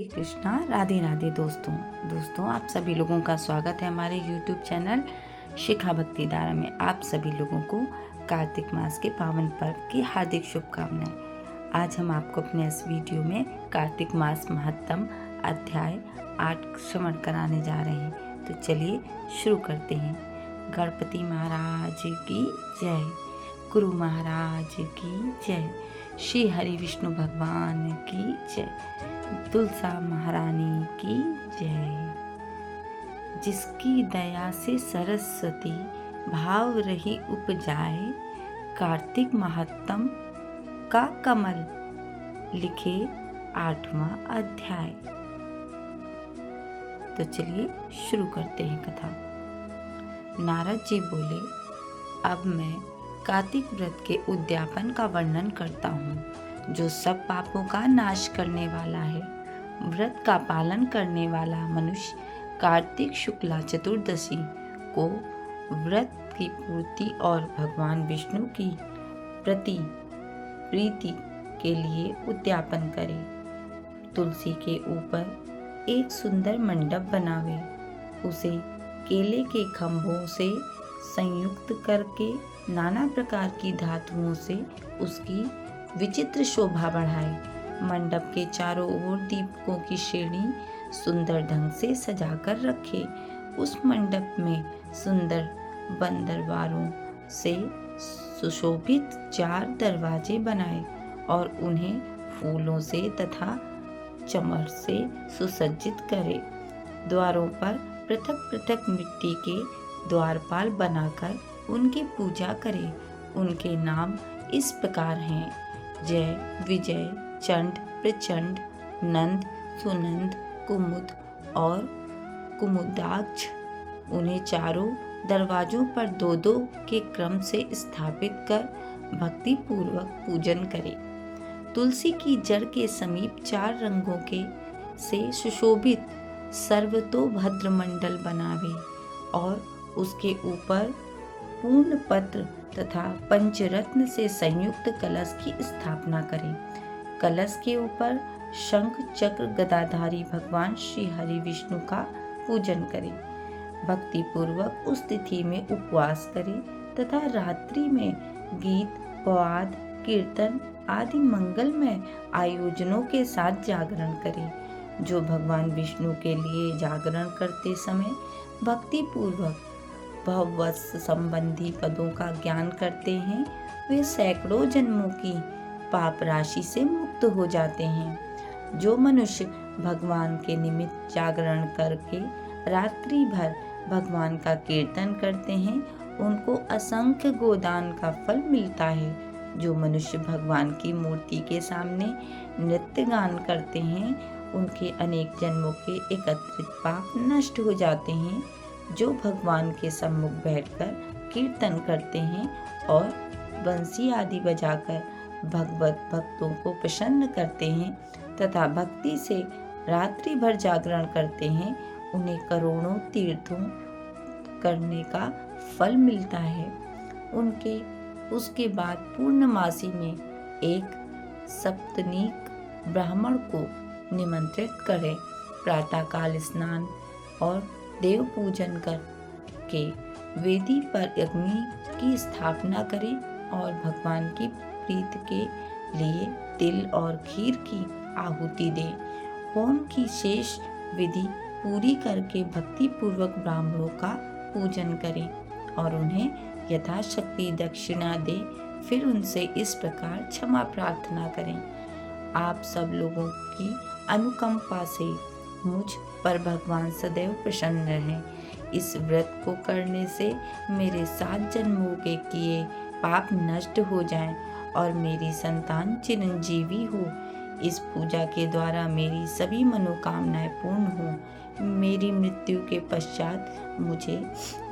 श्री कृष्णा। राधे राधे दोस्तों आप सभी लोगों का स्वागत है हमारे YouTube चैनल शिखा भक्ति धारा में। आप सभी लोगों को कार्तिक मास के पावन पर्व की हार्दिक शुभकामनाएं। आज हम आपको अपने इस वीडियो में कार्तिक मास महत्तम अध्याय 8 श्रवण कराने जा रहे हैं। तो चलिए शुरू करते हैं। गणपति महाराज की जय, गुरु महाराज की जय, श्री हरि विष्णु भगवान की जय, तुलसा महारानी की जय। जिसकी दया से सरस्वती भाव रही उपजाए, कार्तिक महात्म का कमल लिखे 8वां अध्याय। तो चलिए शुरू करते हैं कथा। नारद जी बोले, अब मैं कार्तिक व्रत के उद्यापन का वर्णन करता हूँ, जो सब पापों का नाश करने वाला है। व्रत का पालन करने वाला मनुष्य कार्तिक शुक्ला चतुर्दशी को व्रत की पूर्ति और भगवान विष्णु की प्रीति के लिए उद्यापन करे। तुलसी के ऊपर एक सुंदर मंडप बनावे, उसे केले के खंभों से संयुक्त करके नाना प्रकार की धातुओं से उसकी विचित्र शोभा बढ़ाए। मंडप के चारों ओर दीपकों की श्रेणी सुंदर ढंग से सजाकर रखे। उस मंडप में सुंदर बंदरवारों से सुशोभित 4 दरवाजे बनाए और उन्हें फूलों से तथा चमर से सुसज्जित करे। द्वारों पर पृथक पृथक मिट्टी के द्वारपाल बनाकर उनकी पूजा करे। उनके नाम इस प्रकार हैं: जय, विजय, चंड, प्रचंड, नंद, सुनंद, कुमुद और कुमुदाक्ष। उन्हें चारों दरवाजों पर 2-2 के क्रम से स्थापित कर भक्ति पूर्वक पूजन करे। तुलसी की जड़ के समीप 4 रंगों के से सुशोभित सर्वतोभद्र मंडल बनावे और उसके ऊपर पूर्ण पत्र तथा पंचरत्न से संयुक्त कलश की स्थापना करें। कलश के ऊपर शंख चक्र गदाधारी भगवान श्री हरि विष्णु का पूजन करें। भक्ति पूर्वक उस तिथि में उपवास करें तथा रात्रि में गीत, वाद, कीर्तन आदि मंगलमय आयोजनों के साथ जागरण करें। जो भगवान विष्णु के लिए जागरण करते समय भक्ति पूर्वक भववश संबंधी पदों का ज्ञान करते हैं, वे सैकड़ों जन्मों की पाप राशि से मुक्त हो जाते हैं। जो मनुष्य भगवान के निमित्त जागरण करके रात्रि भर भगवान का कीर्तन करते हैं, उनको असंख्य गोदान का फल मिलता है। जो मनुष्य भगवान की मूर्ति के सामने नृत्य गान करते हैं, उनके अनेक जन्मों के एकत्रित पाप नष्ट हो जाते हैं। जो भगवान के सम्मुख बैठकर कीर्तन करते हैं और बंसी आदि बजाकर भगवत भक्तों को प्रसन्न करते हैं तथा भक्ति से रात्रि भर जागरण करते हैं, उन्हें करोड़ों तीर्थों करने का फल मिलता है। उसके बाद पूर्णमासी में एक सप्तनीक ब्राह्मण को निमंत्रित करें। प्रातःकाल स्नान और देव पूजन करके वेदी पर अग्नि की स्थापना करें और भगवान की प्रीति के लिए तिल और खीर की आहुति दें। होम की शेष विधि पूरी करके भक्ति पूर्वक ब्राह्मणों का पूजन करें और उन्हें यथाशक्ति दक्षिणा दें। फिर उनसे इस प्रकार क्षमा प्रार्थना करें: आप सब लोगों की अनुकंपा से मुझ पर भगवान सदैव प्रसन्न रहें। इस व्रत को करने से मेरे 7 जन्मों के किए पाप नष्ट हो जाएं और मेरी संतान चिरंजीवी हो। इस पूजा के द्वारा मेरी सभी मनोकामनाएं पूर्ण हो। मेरी मृत्यु के पश्चात मुझे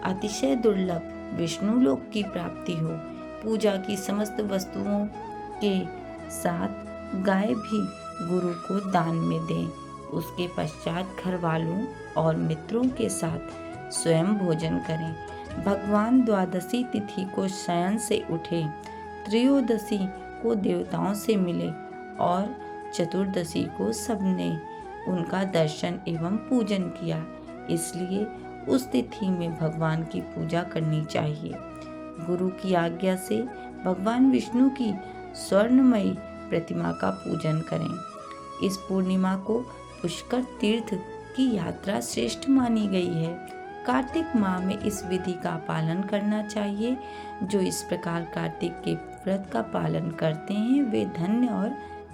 अतिशय दुर्लभ विष्णु लोक की प्राप्ति हो। पूजा की समस्त वस्तुओं के साथ गाय भी गुरु को दान में दें। उसके पश्चात घर वालों और मित्रों के साथ स्वयं भोजन करें। भगवान द्वादशी तिथि को शयन से उठे, त्रयोदशी को देवताओं से मिले और चतुर्दशी को सबने उनका दर्शन एवं पूजन किया। इसलिए उस तिथि में भगवान की पूजा करनी चाहिए। गुरु की आज्ञा से भगवान विष्णु की स्वर्णमयी प्रतिमा का पूजन करें। इस पूर्णिमा को पुष्कर तीर्थ की यात्रा श्रेष्ठ मानी गई है। कार्तिक माह में इस विधि का पालन करना चाहिए। जो इस प्रकार कार्तिक के व्रत का पालन करते हैं वे धन्य और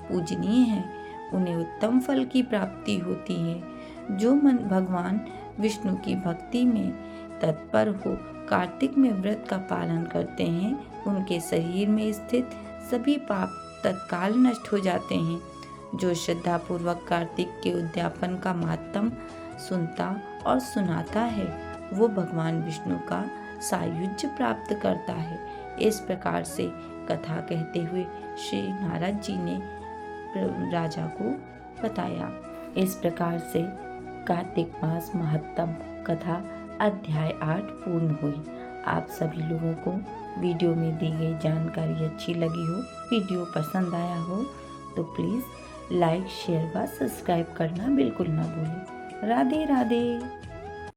पूजनीय हैं। उन्हें उत्तम फल की प्राप्ति होती है। जो मन भगवान विष्णु की भक्ति में तत्पर हो कार्तिक में व्रत का पालन करते हैं, उनके शरीर में स्थित सभी पाप तत्काल नष्ट हो जाते हैं। जो श्रद्धा पूर्वक कार्तिक के उद्यापन का महात्म सुनता और सुनाता है वो भगवान विष्णु का सायुज्य प्राप्त करता है। इस प्रकार से कथा कहते हुए श्री नारद जी ने राजा को बताया। इस प्रकार से कार्तिक मास महत्तम कथा अध्याय 8 पूर्ण हुई। आप सभी लोगों को वीडियो में दी गई जानकारी अच्छी लगी हो, वीडियो पसंद आया हो तो प्लीज़ लाइक, शेयर व सब्सक्राइब करना बिल्कुल ना भूलें। राधे राधे।